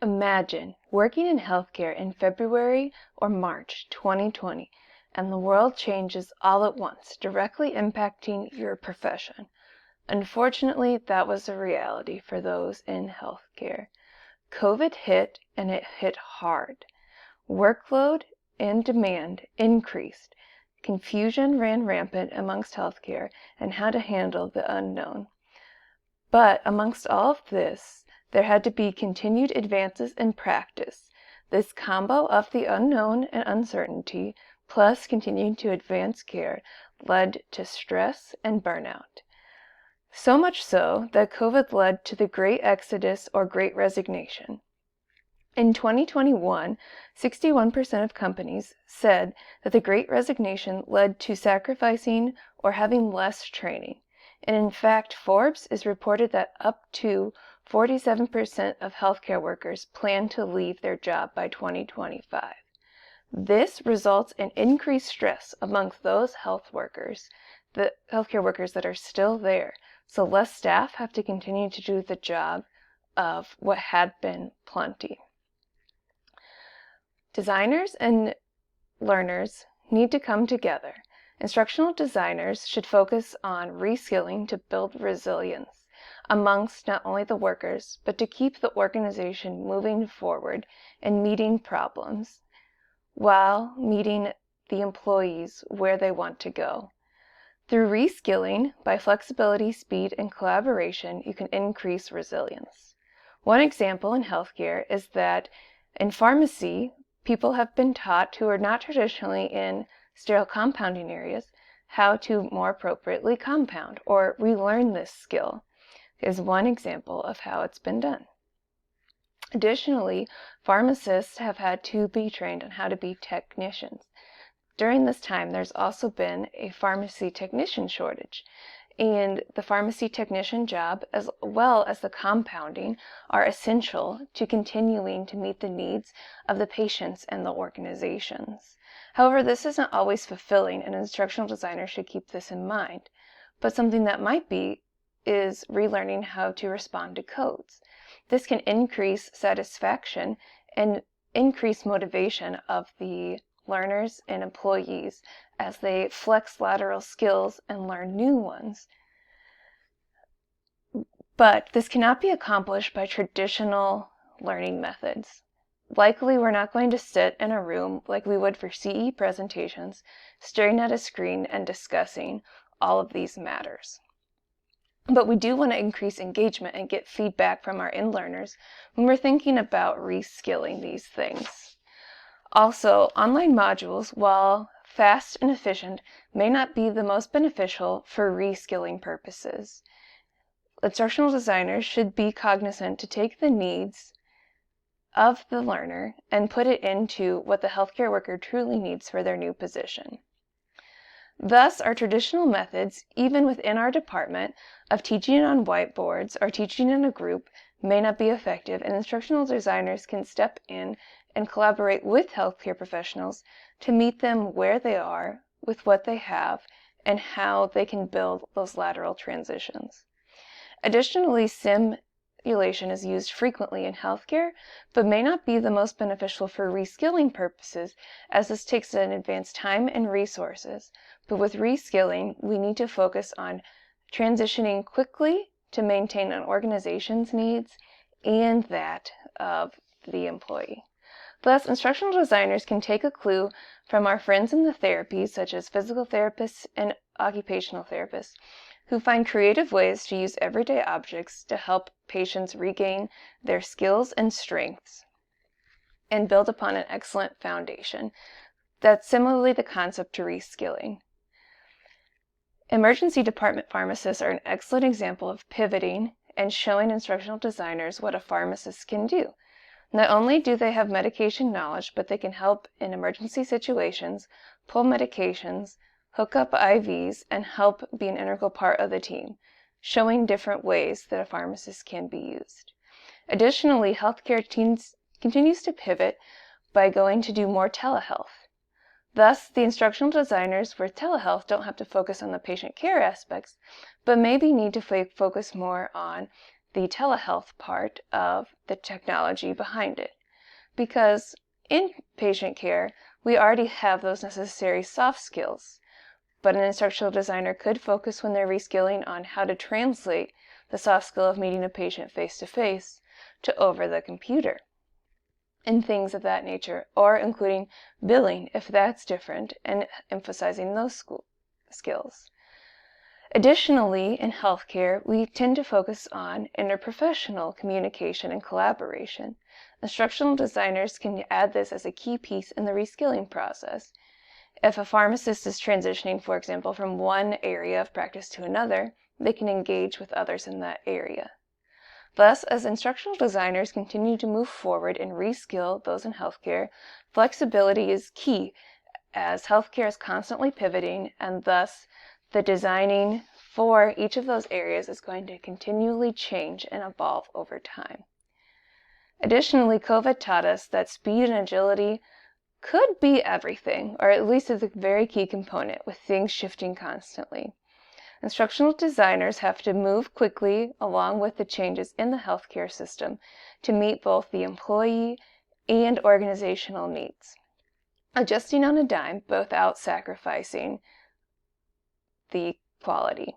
Imagine working in healthcare in February or March 2020, and the world changes all at once, directly impacting your profession. Unfortunately, that was a reality for those in healthcare. COVID hit, and it hit hard. Workload and demand increased. Confusion ran rampant amongst healthcare and how to handle the unknown. But amongst all of this, there had to be continued advances in practice. This combo of the unknown and uncertainty, plus continuing to advance care, led to stress and burnout. So much so that COVID led to the Great Exodus or Great Resignation. In 2021, 61% of companies said that the Great Resignation led to sacrificing or having less training. And in fact, Forbes is reported that up to 47% of healthcare workers plan to leave their job by 2025. This results in increased stress amongst those the healthcare workers that are still there. So less staff have to continue to do the job of what had been plenty. Designers and learners need to come together. Instructional designers should focus on reskilling to build resilience amongst not only the workers, but to keep the organization moving forward and meeting problems while meeting the employees where they want to go. Through reskilling, by flexibility, speed, and collaboration, you can increase resilience. One example in healthcare is that in pharmacy, people have been taught who are not traditionally in sterile compounding areas how to more appropriately compound or relearn this skill is one example of how it's been done. Additionally, pharmacists have had to be trained on how to be technicians. During this time, there's also been a pharmacy technician shortage, and the pharmacy technician job as well as the compounding are essential to continuing to meet the needs of the patients and the organizations. However, this isn't always fulfilling, and instructional designers should keep this in mind. But something that might be is relearning how to respond to codes. This can increase satisfaction and increase motivation of the learners and employees as they flex lateral skills and learn new ones. But this cannot be accomplished by traditional learning methods. Likely, we're not going to sit in a room like we would for CE presentations, staring at a screen and discussing all of these matters. But we do want to increase engagement and get feedback from our in-learners when we're thinking about reskilling these things. Also, online modules, while fast and efficient, may not be the most beneficial for reskilling purposes. Instructional designers should be cognizant to take the needs of the learner and put it into what the healthcare worker truly needs for their new position. Thus, our traditional methods, even within our department, of teaching on whiteboards or teaching in a group may not be effective, and instructional designers can step in and collaborate with healthcare professionals to meet them where they are with what they have and how they can build those lateral transitions. Additionally, simulation is used frequently in healthcare, but may not be the most beneficial for reskilling purposes, as this takes an advanced time and resources. But with reskilling, we need to focus on transitioning quickly to maintain an organization's needs and that of the employee. Thus, instructional designers can take a clue from our friends in the therapies, such as physical therapists and occupational therapists, who find creative ways to use everyday objects to help patients regain their skills and strengths and build upon an excellent foundation. That's similarly the concept to reskilling. Emergency department pharmacists are an excellent example of pivoting and showing instructional designers what a pharmacist can do. Not only do they have medication knowledge, but they can help in emergency situations, pull medications, hook up IVs, and help be an integral part of the team, showing different ways that a pharmacist can be used. Additionally, healthcare continues to pivot by going to do more telehealth. Thus, the instructional designers for telehealth don't have to focus on the patient care aspects, but maybe need to focus more on the telehealth part of the technology behind it. Because in patient care, we already have those necessary soft skills, but an instructional designer could focus when they're reskilling on how to translate the soft skill of meeting a patient face-to-face to over the computer and things of that nature, or including billing if that's different and emphasizing those skills. Additionally, in healthcare, we tend to focus on interprofessional communication and collaboration. Instructional designers can add this as a key piece in the reskilling process. If a pharmacist is transitioning, for example, from one area of practice to another, they can engage with others in that area. Thus, as instructional designers continue to move forward and reskill those in healthcare, flexibility is key as healthcare is constantly pivoting, and thus the designing for each of those areas is going to continually change and evolve over time. Additionally, COVID taught us that speed and agility could be everything, or at least is a very key component, with things shifting constantly. Instructional designers have to move quickly along with the changes in the healthcare system to meet both the employee and organizational needs, adjusting on a dime without sacrificing the quality.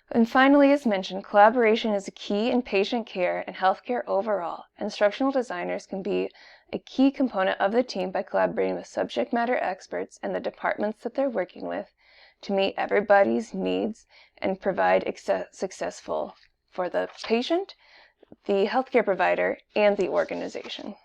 And finally, as mentioned, collaboration is a key in patient care and healthcare overall. Instructional designers can be a key component of the team by collaborating with subject matter experts and the departments that they're working with to meet everybody's needs and provide successful for the patient, the healthcare provider, and the organization.